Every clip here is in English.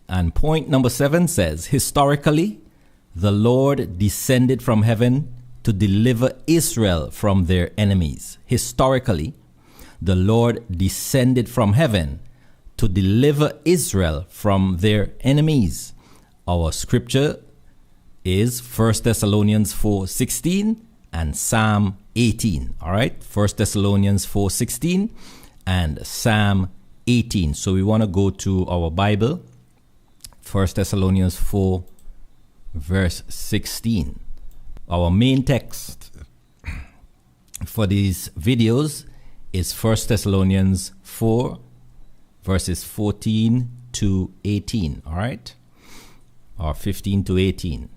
And point number 7 says, historically, the Lord descended from heaven to deliver Israel from their enemies. Historically, the Lord descended from heaven to deliver Israel from their enemies. Our scripture is 1 Thessalonians 4:16 and Psalm 18. All right, 1 Thessalonians 4:16 and Psalm 18. So we want to go to our Bible, 1 Thessalonians 4 verse 16. Our main text for these videos is 1 Thessalonians 4 verses 14 to 18, all right? Or 15 to 18.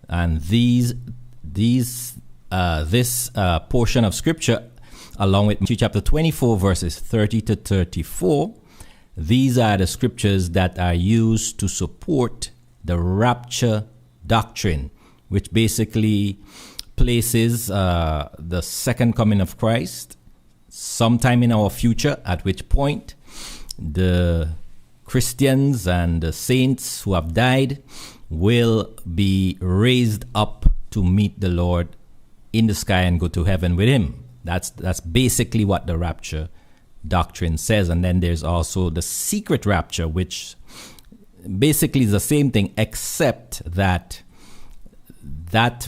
And this portion of scripture, along with Matthew chapter 24 verses 30 to 34, these are the scriptures that are used to support the rapture doctrine, which basically places the second coming of Christ sometime in our future, at which point the Christians and the saints who have died will be raised up to meet the Lord in the sky and go to heaven with him. That's basically what the rapture doctrine says. And then there's also the secret rapture, which basically is the same thing, except that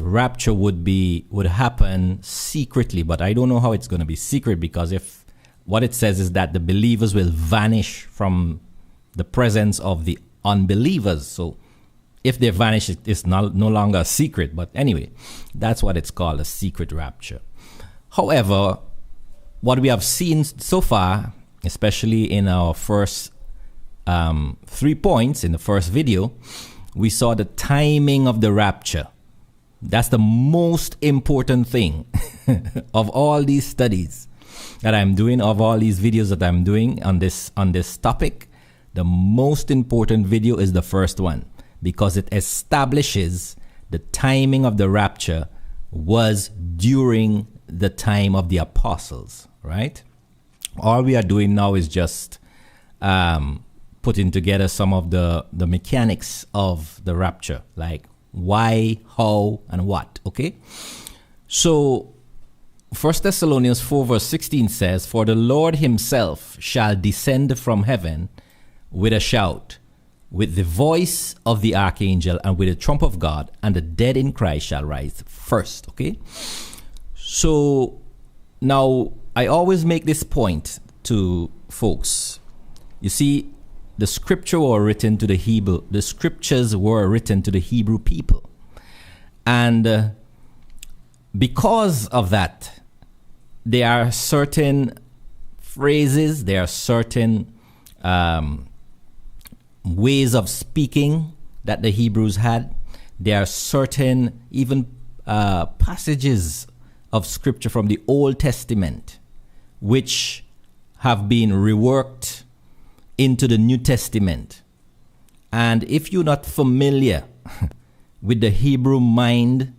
rapture would happen secretly. But I don't know how it's going to be secret, because if what it says is that the believers will vanish from the presence of the unbelievers. So if they vanish, it's no longer a secret. But anyway, that's what it's called, a secret rapture. However, what we have seen so far, especially in our first 3 points in the first video, we saw the timing of the rapture. That's the most important thing of all these studies that I'm doing, of all these videos that I'm doing on this topic. The most important video is the first one, because it establishes the timing of the rapture was during the time of the apostles, right? All we are doing now is just putting together some of the mechanics of the rapture, like why, how, and what, okay? So 1 Thessalonians 4 verse 16 says, "For the Lord himself shall descend from heaven with a shout, with the voice of the archangel, and with the trump of God, and the dead in Christ shall rise first." Okay? So now I always make this point to folks. You see, the scriptures were written to the Hebrew people. And because of that, there are certain phrases, there are certain ways of speaking that the Hebrews had. There are certain even passages of scripture from the Old Testament which have been reworked into the New Testament. And if you're not familiar with the Hebrew mind,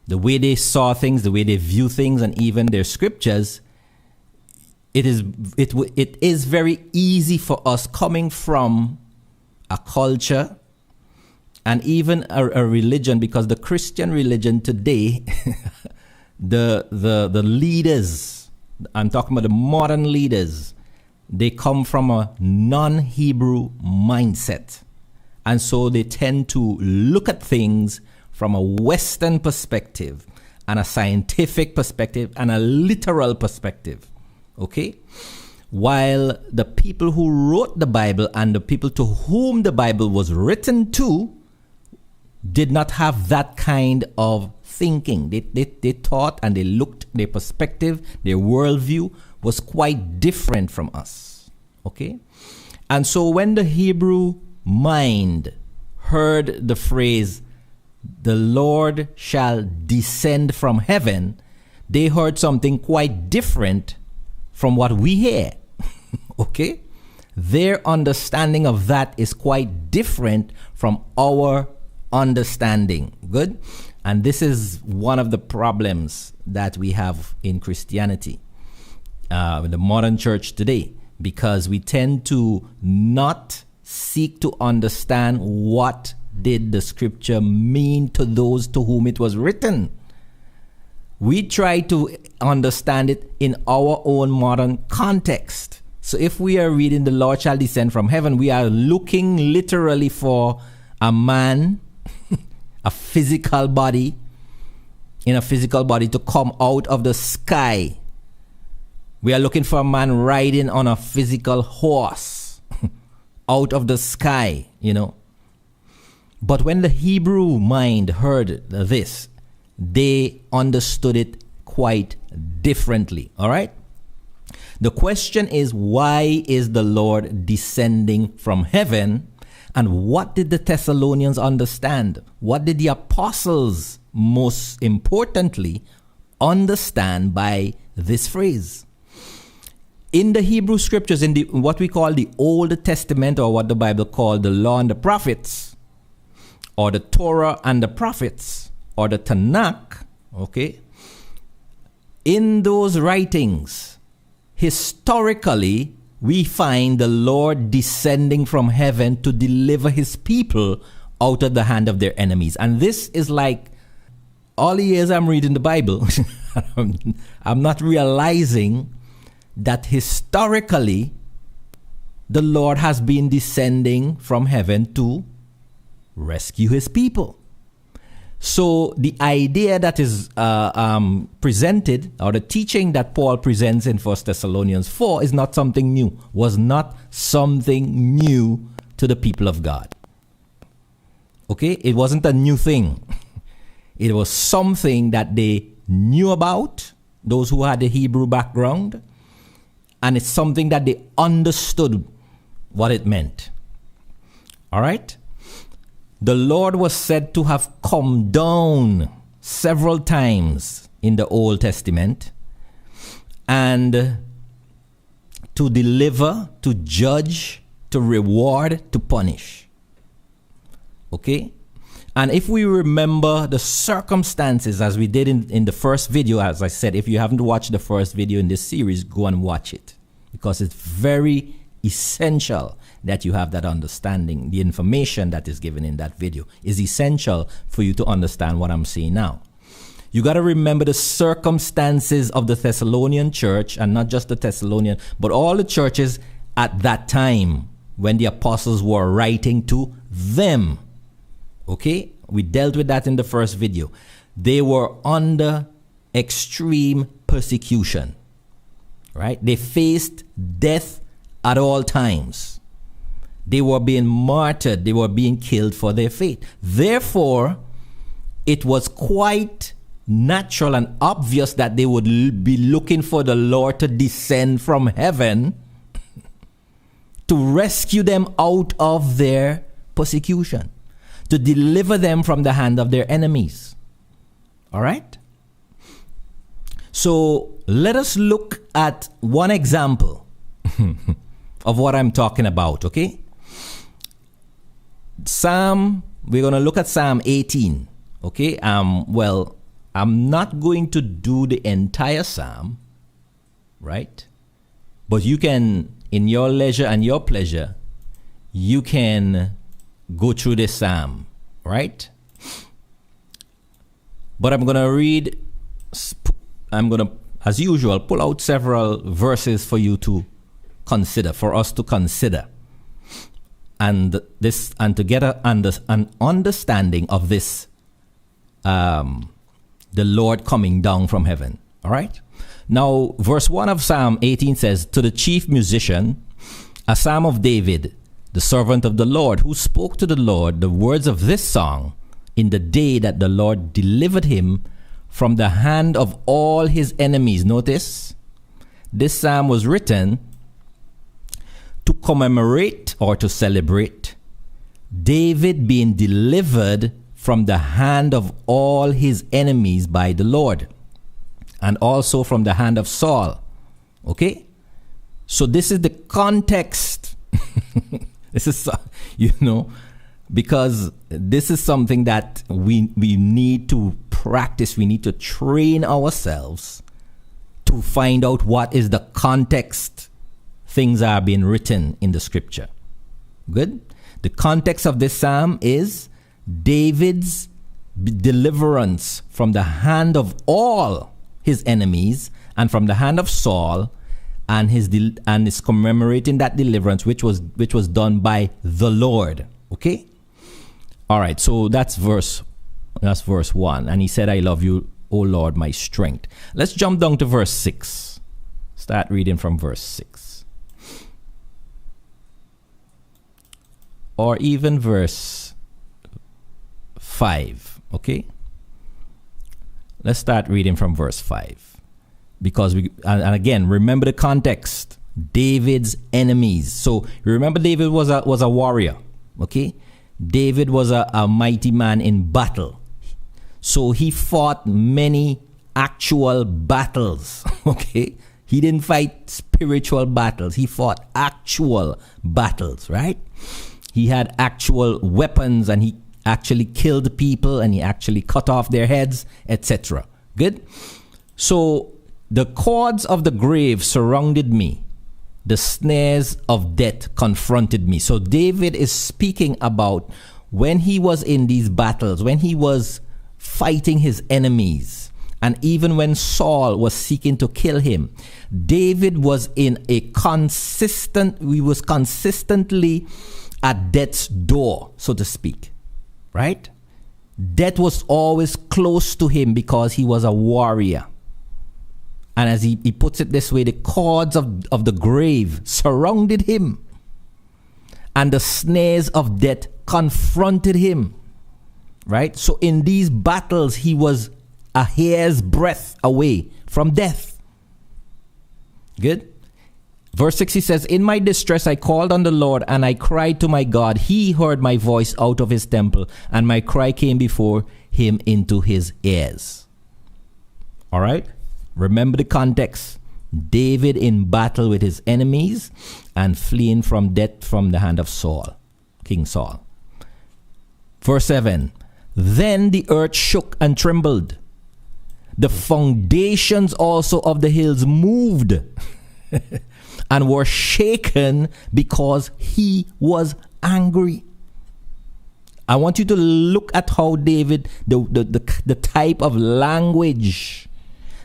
the way they saw things, the way they view things, and even their scriptures, it is very easy for us, coming from a culture and even a religion, because the Christian religion today, the leaders, I'm talking about the modern leaders, they come from a non-Hebrew mindset. And so they tend to look at things from a Western perspective, and a scientific perspective, and a literal perspective. Okay? While the people who wrote the Bible and the people to whom the Bible was written to did not have that kind of thinking. They thought and they looked, their perspective, their worldview was quite different from us. Okay? And so when the Hebrew mind heard the phrase, "The Lord shall descend from heaven," they heard something quite different from what we hear. Okay? Their understanding of that is quite different from our understanding. Good? And this is one of the problems that we have in Christianity, in the modern church today, because we tend to not seek to understand what did the scripture mean to those to whom it was written. We try to understand it in our own modern context. So if we are reading the Lord shall descend from heaven, we are looking literally for a man, a physical body, in a physical body to come out of the sky. We are looking for a man riding on a physical horse out of the sky, you know. But when the Hebrew mind heard this, they understood it quite differently, all right? The question is, why is the Lord descending from heaven? And what did the Thessalonians understand? What did the apostles, most importantly, understand by this phrase? In the Hebrew scriptures, in what we call the Old Testament, or what the Bible called the Law and the Prophets, or the Torah and the Prophets, or the Tanakh, okay? In those writings, historically, we find the Lord descending from heaven to deliver his people out of the hand of their enemies. And this is like, all the years I'm reading the Bible, I'm not realizing that historically, the Lord has been descending from heaven to rescue his people. So the idea that is presented, or the teaching that Paul presents in 1 Thessalonians 4 is not something new, was not something new to the people of God. Okay? It wasn't a new thing. It was something that they knew about, those who had the Hebrew background, and it's something that they understood what it meant. All right? The Lord was said to have come down several times in the Old Testament and to deliver, to judge, to reward, to punish. Okay? And if we remember the circumstances, as we did in the first video, as I said, if you haven't watched the first video in this series, go and watch it, because it's very essential that you have that understanding. The information that is given in that video is essential for you to understand what I'm saying now. You got to remember the circumstances of the Thessalonian church, and not just the Thessalonian, but all the churches at that time when the apostles were writing to them. Okay? We dealt with that in the first video. They were under extreme persecution. Right? They faced death at all times. They were being martyred. They were being killed for their faith. Therefore, it was quite natural and obvious that they would be looking for the Lord to descend from heaven to rescue them out of their persecution, to deliver them from the hand of their enemies. All right? So let us look at one example of what I'm talking about, okay? We're going to look at Psalm 18, okay? Well, I'm not going to do the entire Psalm, right? But you can, in your leisure and your pleasure, you can go through this Psalm, right? But I'm going to, as usual, pull out several verses for you to consider, for us to consider, and to get an understanding of this, the Lord coming down from heaven. All right. Now, verse 1 of Psalm 18 says, "To the chief musician, a psalm of David, the servant of the Lord, who spoke to the Lord the words of this song in the day that the Lord delivered him from the hand of all his enemies." Notice, this psalm was written to commemorate or to celebrate David being delivered from the hand of all his enemies by the Lord, and also from the hand of Saul. Okay? So this is the context. This is, because this is something that we need to practice. We need to train ourselves to find out what is the context things are being written in the scripture. Good. The context of this psalm is David's deliverance from the hand of all his enemies and from the hand of Saul, and is commemorating that deliverance which was done by the Lord. Okay? All right, so that's verse 1. And he said, I love you, O Lord, my strength. Let's jump down to verse 6. Start reading from verse 6. Or even verse 5. Okay? Let's start reading from verse 5. Because and again, remember the context. David's enemies. So remember, David was a warrior. Okay? David was a mighty man in battle. So he fought many actual battles. Okay? He didn't fight spiritual battles. He fought actual battles, right? He had actual weapons, and he actually killed people, and he actually cut off their heads, etc. Good? So the cords of the grave surrounded me. The snares of death confronted me. So David is speaking about when he was in these battles, when he was fighting his enemies, and even when Saul was seeking to kill him. David was was consistently at death's door, so to speak. Right? Death was always close to him because he was a warrior. And as he puts it this way, the cords of the grave surrounded him, and the snares of death confronted him. Right? So in these battles, he was a hair's breadth away from death. Good? Verse 6, he says, in my distress I called on the Lord, and I cried to my God. He heard my voice out of his temple, and my cry came before him into his ears. All right? Remember the context. David in battle with his enemies and fleeing from death from the hand of Saul, King Saul. Verse 7, then the earth shook and trembled. The foundations also of the hills moved and were shaken because he was angry. I want you to look at how David, the type of language,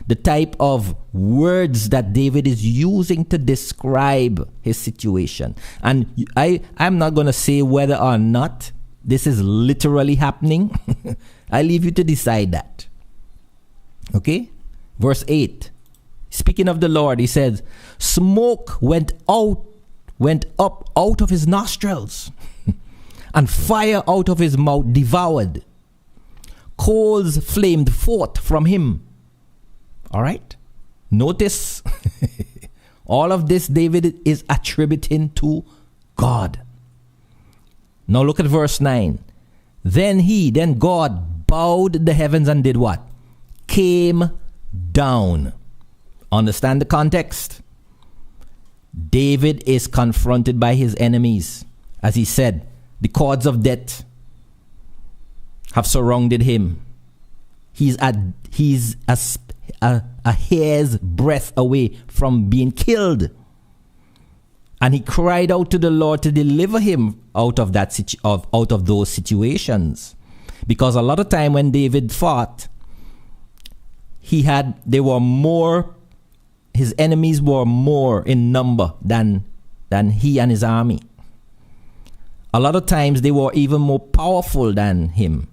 the type of words that David is using to describe his situation. And I'm not going to say whether or not this is literally happening. I leave you to decide that. Okay? Verse 8. Speaking of the Lord, he says, smoke went up out of his nostrils, and fire out of his mouth devoured. Coals flamed forth from him. All right? Notice, all of this David is attributing to God. Now look at verse 9. Then God bowed the heavens and did what? Came down. Understand the context. David is confronted by his enemies. As he said, the cords of death have surrounded him. He's a hair's breadth away from being killed. And he cried out to the Lord to deliver him out of those situations. Because a lot of time when David fought, his enemies were more in number than he and his army. A lot of times they were even more powerful than him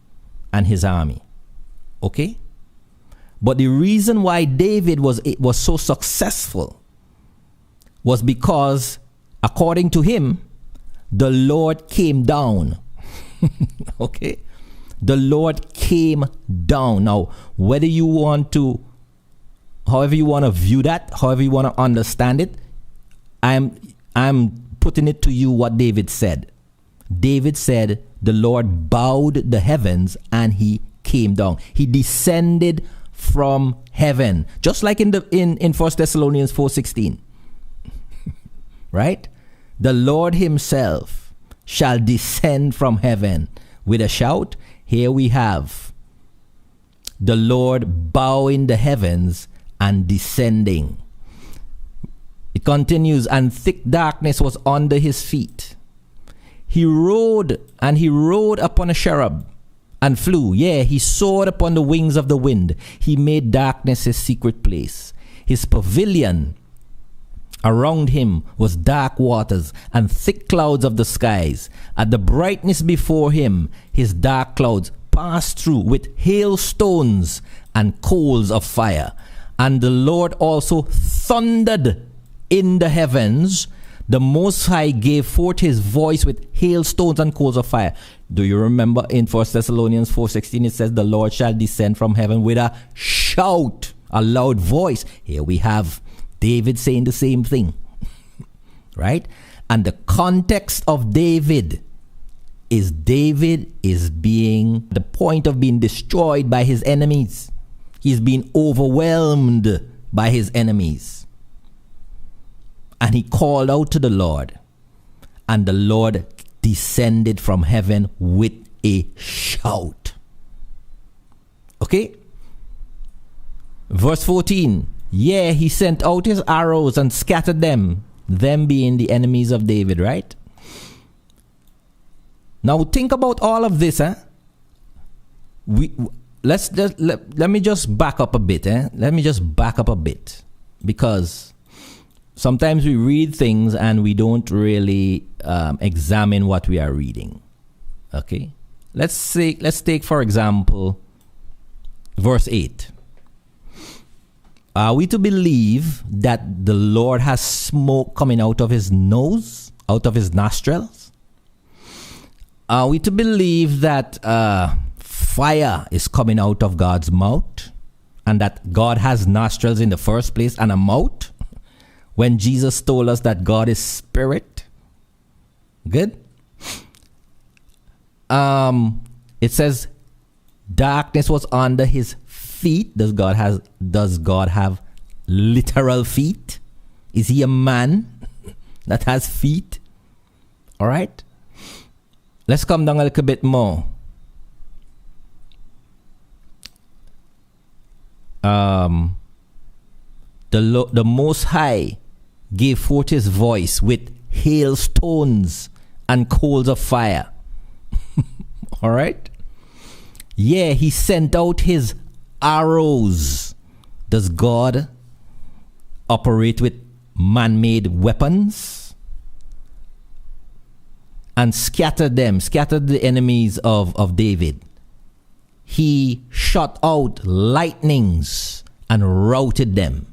and his army. Okay? But the reason why David was so successful was because, according to him, the Lord came down. Okay? The Lord came down. Now, however you want to view that, however you want to understand it, I'm putting it to you what David said. David said, the Lord bowed the heavens and he came down. He descended from heaven, just like in 1 Thessalonians 4:16. Right? The Lord himself shall descend from heaven with a shout. Here we have the Lord bowing the heavens and descending. It continues, and thick darkness was under his feet. He rode upon a cherub and flew. Yeah, he soared upon the wings of the wind. He made darkness his secret place. His pavilion around him was dark waters and thick clouds of the skies. At the brightness before him, his dark clouds passed through with hailstones and coals of fire. And the Lord also thundered in the heavens. The Most High gave forth his voice with hailstones and coals of fire. Do you remember in 1 Thessalonians 4:16 it says the Lord shall descend from heaven with a shout, a loud voice. Here we have David saying the same thing. Right? And the context of David is being the point of being destroyed by his enemies. He's being overwhelmed by his enemies. And he called out to the Lord, and the Lord descended from heaven with a shout. Okay? Verse 14. Yeah, he sent out his arrows and scattered them being the enemies of David, right? Now think about all of this, let me just back up a bit, Let me just back up a bit, because sometimes we read things and we don't really examine what we are reading. Okay? Let's take for example verse 8. Are we to believe that the Lord has smoke coming out of his nose, out of his nostrils? Are we to believe that fire is coming out of God's mouth, and that God has nostrils in the first place and a mouth, when Jesus told us that God is spirit? Good. It says darkness was under his feet. Does God have literal feet? Is he a man that has feet? All right. Let's come down a little bit more. The Most High gave forth his voice with hailstones and coals of fire. All right. Yeah, he sent out his arrows. Does God operate with man-made weapons? And scattered the enemies of David. He shot out lightnings and routed them.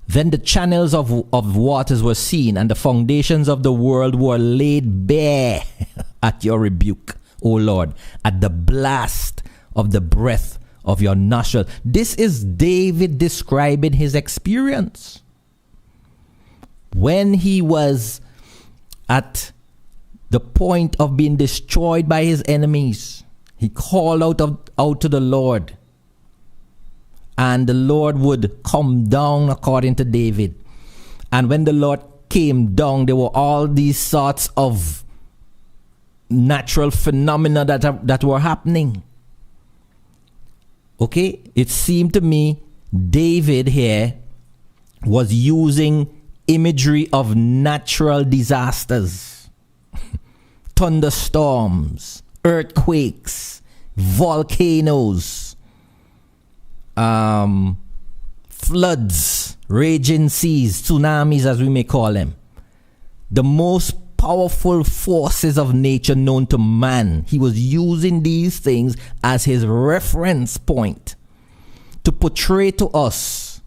Then the channels of waters were seen, and the foundations of the world were laid bare at your rebuke, O Lord, at the blast of the breath of your nostril. This is David describing his experience. When he was at the point of being destroyed by his enemies, he called out to the Lord. And the Lord would come down according to David. And when the Lord came down, there were all these sorts of natural phenomena that were happening. Okay? It seemed to me David here was using imagery of natural disasters. Thunderstorms, earthquakes, volcanoes, floods, raging seas, tsunamis as we may call them. The most powerful forces of nature known to man. He was using these things as his reference point to portray to us,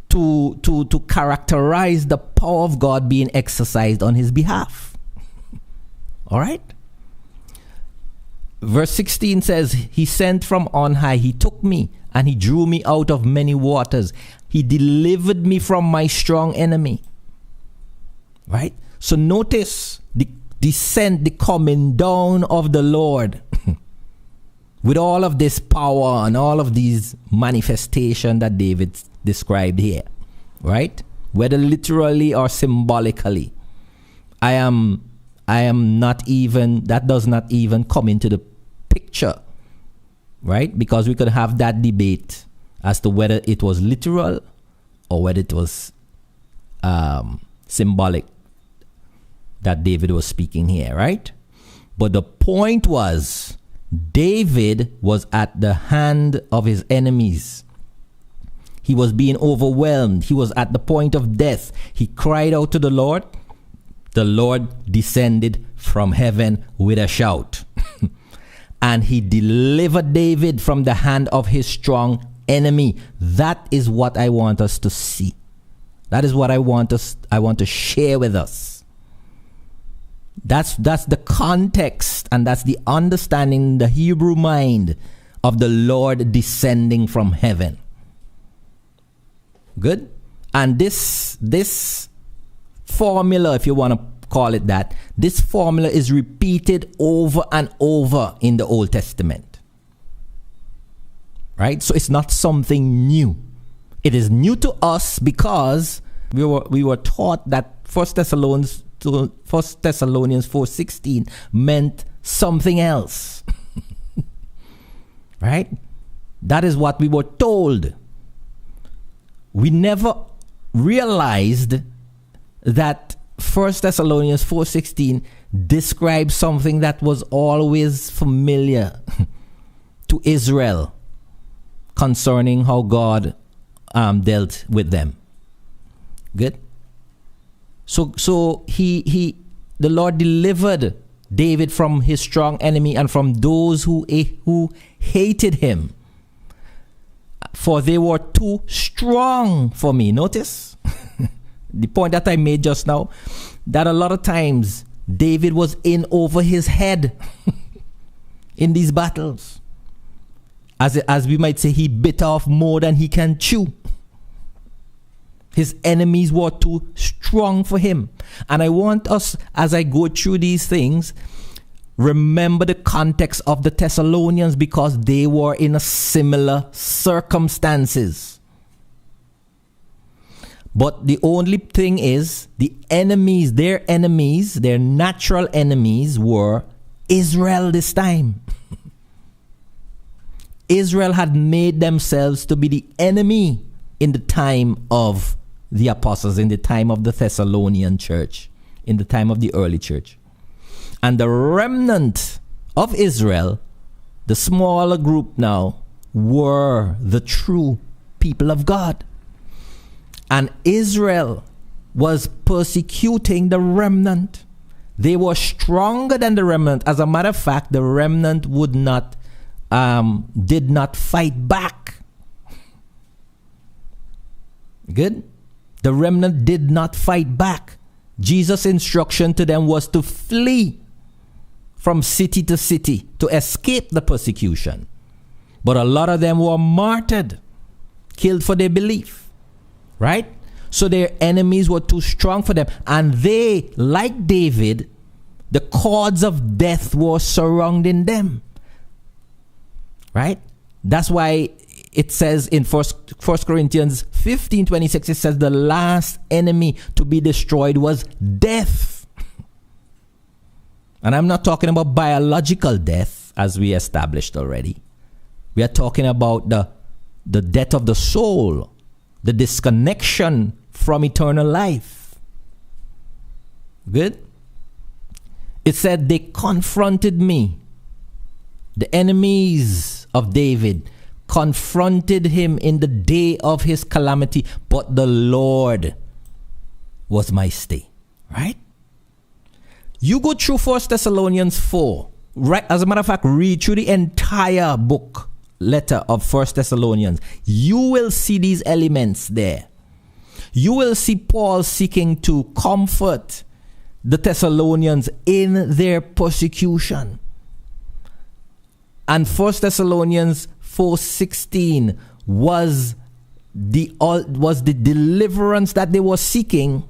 to characterize the power of God being exercised on his behalf. All right? Verse 16 says, he sent from on high, he took me and he drew me out of many waters. He delivered me from my strong enemy. Right? So notice the descent, the coming down of the Lord with all of this power and all of these manifestation that David described here. Right? Whether literally or symbolically. I am not even, that does not even come into the picture, right? Because we could have that debate as to whether it was literal or whether it was symbolic. that David was speaking here, right? But the point was, David was at the hand of his enemies. He was being overwhelmed. He was at the point of death. He cried out to the Lord. The Lord descended from heaven with a shout. And he delivered David from the hand of his strong enemy. That is what I want us to see. That is what I want to share with us. That's the context, and that's the understanding, the Hebrew mind of the Lord descending from heaven. Good? And this formula, if you want to call it that, this formula is repeated over and over in the Old Testament. Right? So it's not something new. It is new to us because we were taught that 1 Thessalonians 4:16 meant something else. Right? That is what we were told. We never realized that 1 Thessalonians 4:16 describes something that was always familiar to Israel concerning how God dealt with them. Good? So the Lord delivered David from his strong enemy and from those who hated him, for they were too strong for me. Notice the point that I made just now, that a lot of times David was in over his head in these battles. As we might say, he bit off more than he can chew. His enemies were too strong for him. And I want us, as I go through these things, remember the context of the Thessalonians, because they were in a similar circumstances. But the only thing is, their enemies, their natural enemies were Israel this time. Israel had made themselves to be the enemy in the time of the apostles, in the time of the Thessalonian church, in the time of the early church. And the remnant of Israel, the smaller group now, were the true people of God. And Israel was persecuting the remnant. They were stronger than the remnant. As a matter of fact, the remnant did not fight back. Good? The remnant did not fight back. Jesus' instruction to them was to flee from city to city to escape the persecution. But a lot of them were martyred, killed for their belief. Right? So their enemies were too strong for them. And they, like David, the cords of death were surrounding them. Right? That's why it says in 1 Corinthians 15:26, it says the last enemy to be destroyed was death. And I'm not talking about biological death, as we established already. We are talking about the death of the soul, the disconnection from eternal life. Good? It said they confronted me. The enemies of David confronted him in the day of his calamity, but the Lord was my stay. Right? You go through 1 Thessalonians 4. Right? As a matter of fact, read through the entire letter of 1 Thessalonians. You will see these elements there. You will see Paul seeking to comfort the Thessalonians in their persecution. And 1 Thessalonians 4:16 was the deliverance that they were seeking,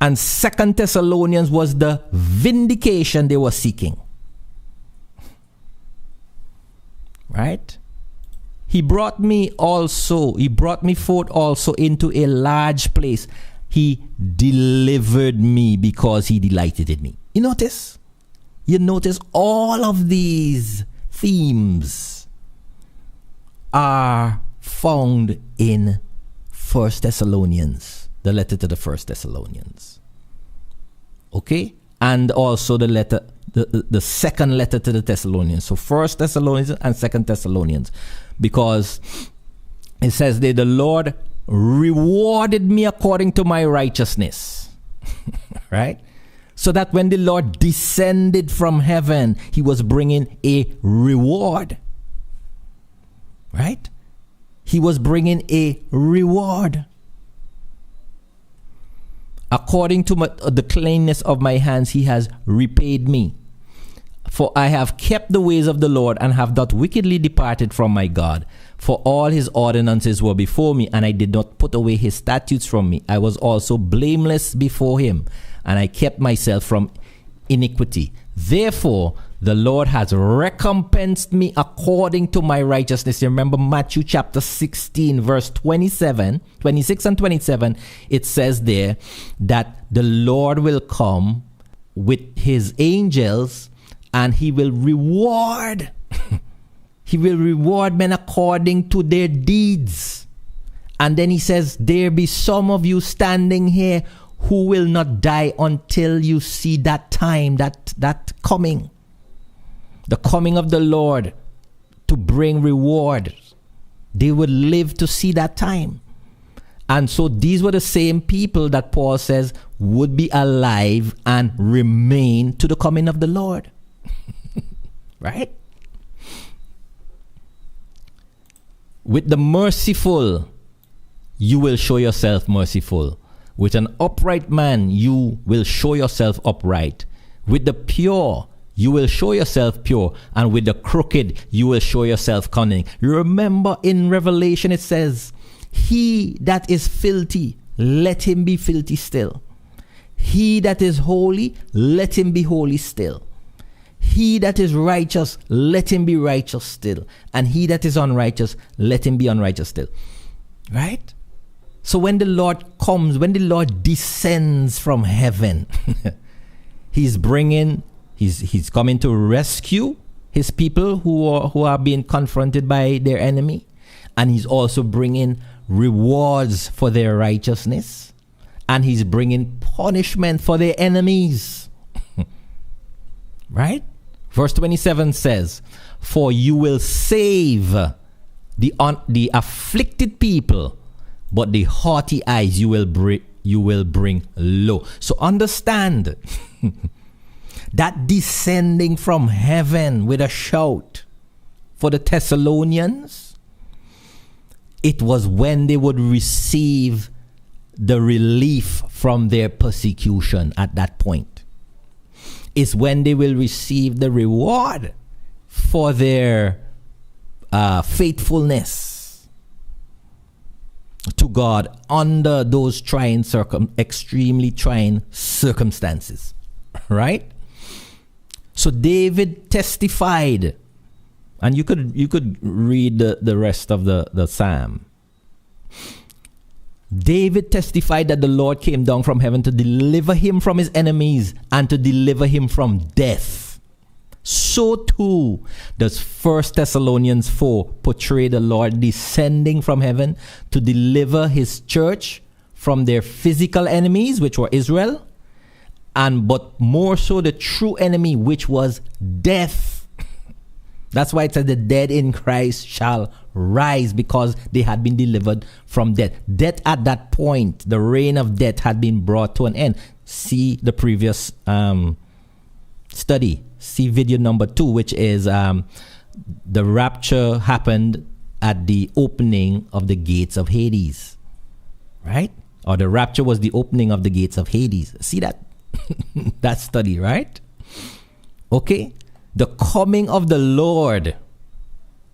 and 2 Thessalonians was the vindication they were seeking. Right? He brought me forth also into a large place. He delivered me because he delighted in me. You notice all of these themes are found in 1 Thessalonians, the letter to the 1 Thessalonians. Okay? And also the letter, the second letter to the Thessalonians. So First Thessalonians and Second Thessalonians. Because it says there, the Lord rewarded me according to my righteousness. Right? So that when the Lord descended from heaven, he was bringing a reward. Right? He was bringing a reward. According to the cleanness of my hands, he has repaid me. For I have kept the ways of the Lord and have not wickedly departed from my God. For all his ordinances were before me, and I did not put away his statutes from me. I was also blameless before him, and I kept myself from iniquity. Therefore, the Lord has recompensed me according to my righteousness. You remember Matthew chapter 16, verse 26 and 27. It says there that the Lord will come with his angels and he will reward. He will reward men according to their deeds. And then he says, there be some of you standing here who will not die until you see that time, that coming. The coming of the Lord to bring reward. They would live to see that time. And so these were the same people that Paul says would be alive and remain to the coming of the Lord. Right? With the merciful, you will show yourself merciful. With an upright man, you will show yourself upright. With the pure, you will show yourself pure. And with the crooked, you will show yourself cunning. You remember in Revelation it says, he that is filthy, let him be filthy still. He that is holy, let him be holy still. He that is righteous, let him be righteous still. And he that is unrighteous, let him be unrighteous still. Right? So when the Lord comes, when the Lord descends from heaven, he's coming to rescue his people who are being confronted by their enemy. And he's also bringing rewards for their righteousness. And he's bringing punishment for their enemies. Right? Verse 27 says, for you will save the afflicted people, but the haughty eyes you will bring low. So understand that descending from heaven with a shout for the Thessalonians, it was when they would receive the relief from their persecution at that point. Is when they will receive the reward for their faithfulness to God under those extremely trying circumstances. Right? So David testified, and you could read the rest of the psalm. David testified that the Lord came down from heaven to deliver him from his enemies and to deliver him from death. So too does 1 Thessalonians 4 portray the Lord descending from heaven to deliver his church from their physical enemies, which were Israel, but more so the true enemy, which was death. That's why it says the dead in Christ shall rise, because they had been delivered from death. Death at that point, the reign of death had been brought to an end. See the previous study. See video number 2, which is the rapture happened at the opening of the gates of Hades. Right? Or the rapture was the opening of the gates of Hades. See that? That study, right? Okay. The coming of the Lord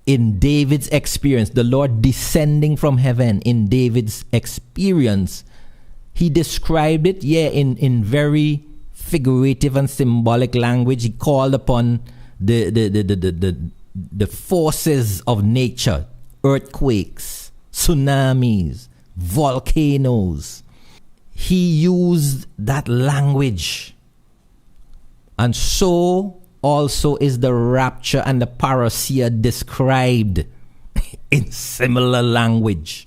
in David's experience, the Lord descending from heaven in David's experience, he described it, in very figurative and symbolic language. He called upon the forces of nature, earthquakes, tsunamis, volcanoes. He used that language. And so also is the rapture and the parousia described in similar language.